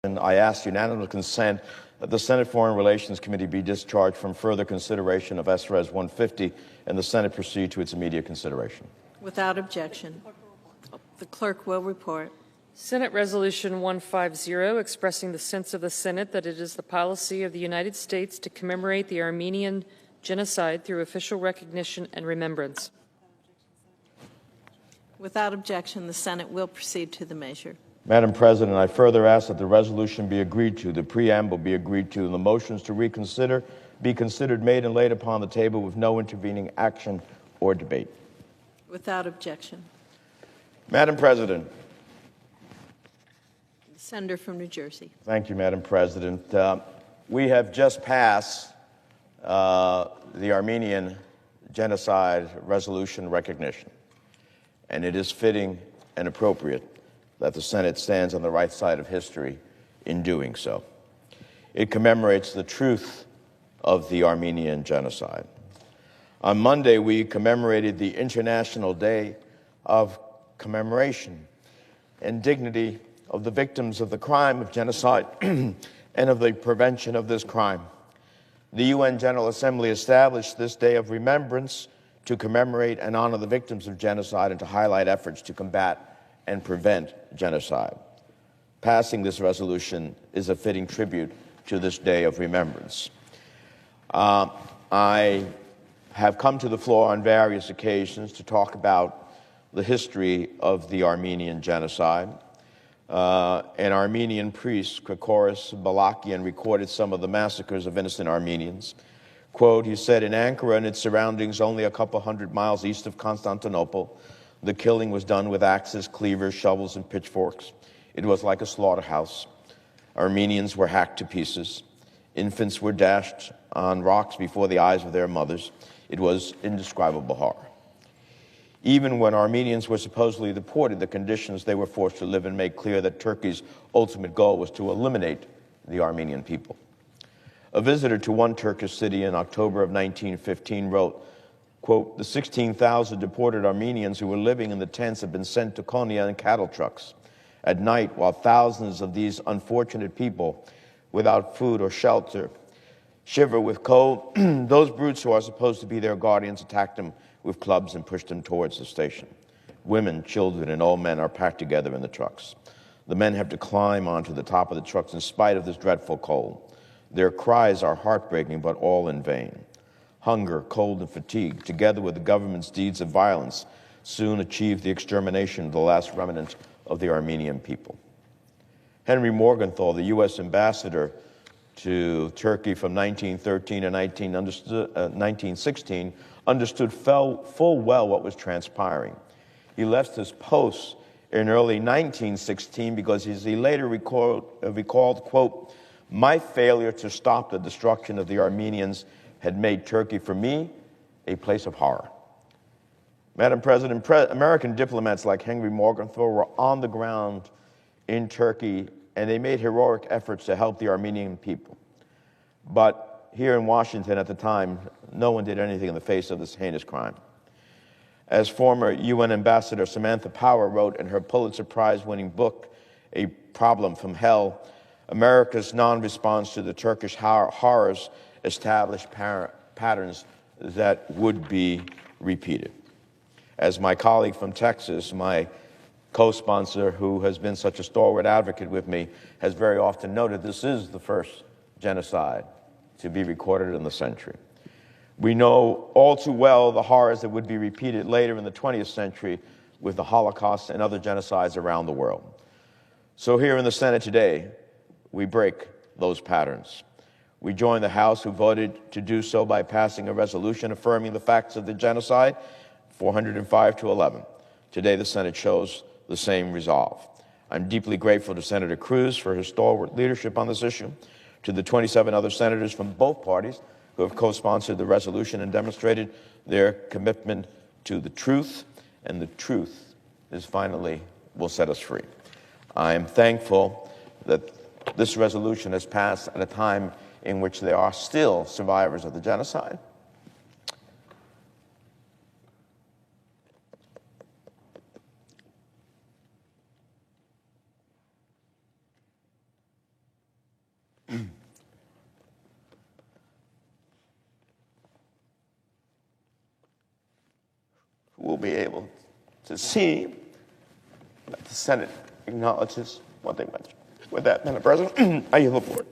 I ask unanimous consent that the Senate Foreign Relations Committee be discharged from further consideration of SRES 150 and the Senate proceed to its immediate consideration. Without objection. The clerk will report. Senate Resolution 150, expressing the sense of the Senate that it is the policy of the United States to commemorate the Armenian Genocide through official recognition and remembrance. Without objection, the Senate will proceed to the measure. Madam President, I further ask that the resolution be agreed to, the preamble be agreed to, and the motions to reconsider be considered, made, and laid upon the table with no intervening action or debate. Without objection. Madam President. The senator from New Jersey. Thank you, Madam President. We have just passed the Armenian Genocide Resolution recognition, and it is fitting and appropriate that the Senate stands on the right side of history in doing so. It commemorates the truth of the Armenian Genocide. On Monday, we commemorated the International Day of Commemoration and Dignity of the victims of the crime of genocide and of the prevention of this crime. The UN General Assembly established this day of remembrance to commemorate and honor the victims of genocide and to highlight efforts to combat and prevent genocide. Passing this resolution is a fitting tribute to this day of remembrance. I have come to the floor on various occasions to talk about the history of the Armenian genocide. An Armenian priest, Krikoros Balakian, recorded some of the massacres of innocent Armenians. Quote, he said, in Ankara and its surroundings, only a couple hundred miles east of Constantinople, the killing was done with axes, cleavers, shovels, and pitchforks. It was like a slaughterhouse. Armenians were hacked to pieces. Infants were dashed on rocks before the eyes of their mothers. It was indescribable horror. Even when Armenians were supposedly deported, the conditions they were forced to live in made clear that Turkey's ultimate goal was to eliminate the Armenian people. A visitor to one Turkish city in October of 1915 wrote, quote, the 16,000 deported Armenians who were living in the tents had been sent to Konya in cattle trucks. At night, while thousands of these unfortunate people without food or shelter shiver with cold, those brutes who are supposed to be their guardians attacked them with clubs and pushed them towards the station. Women, children, and old men are packed together in the trucks. The men have to climb onto the top of the trucks in spite of this dreadful cold. Their cries are heartbreaking, but all in vain. Hunger, cold, and fatigue, together with the government's deeds of violence, soon achieved the extermination of the last remnant of the Armenian people. Henry Morgenthau, the U.S. ambassador to Turkey from 1913 to 1916, understood full well what was transpiring. He left his post in early 1916 because, as he later recalled, quote, my failure to stop the destruction of the Armenians had made Turkey, for me, a place of horror. Madam President, American diplomats like Henry Morgenthau were on the ground in Turkey, and they made heroic efforts to help the Armenian people. But here in Washington at the time, no one did anything in the face of this heinous crime. As former UN Ambassador Samantha Power wrote in her Pulitzer Prize-winning book, A Problem from Hell, America's non-response to the Turkish horrors established patterns that would be repeated. As my colleague from Texas, my co-sponsor, who has been such a stalwart advocate with me, has very often noted, this is the first genocide to be recorded in the century. We know all too well the horrors that would be repeated later in the 20th century with the Holocaust and other genocides around the world. So here in the Senate today, we break those patterns. We join the House, who voted to do so by passing a resolution affirming the facts of the genocide, 405 to 11. Today, the Senate shows the same resolve. I'm deeply grateful to Senator Cruz for his stalwart leadership on this issue, to the 27 other senators from both parties who have co-sponsored the resolution and demonstrated their commitment to the truth, and the truth is finally will set us free. I am thankful that this resolution has passed at a time in which there are still survivors of the genocide. we'll be able to see that the Senate acknowledges what they went through. With that, Madam President, I yield the floor.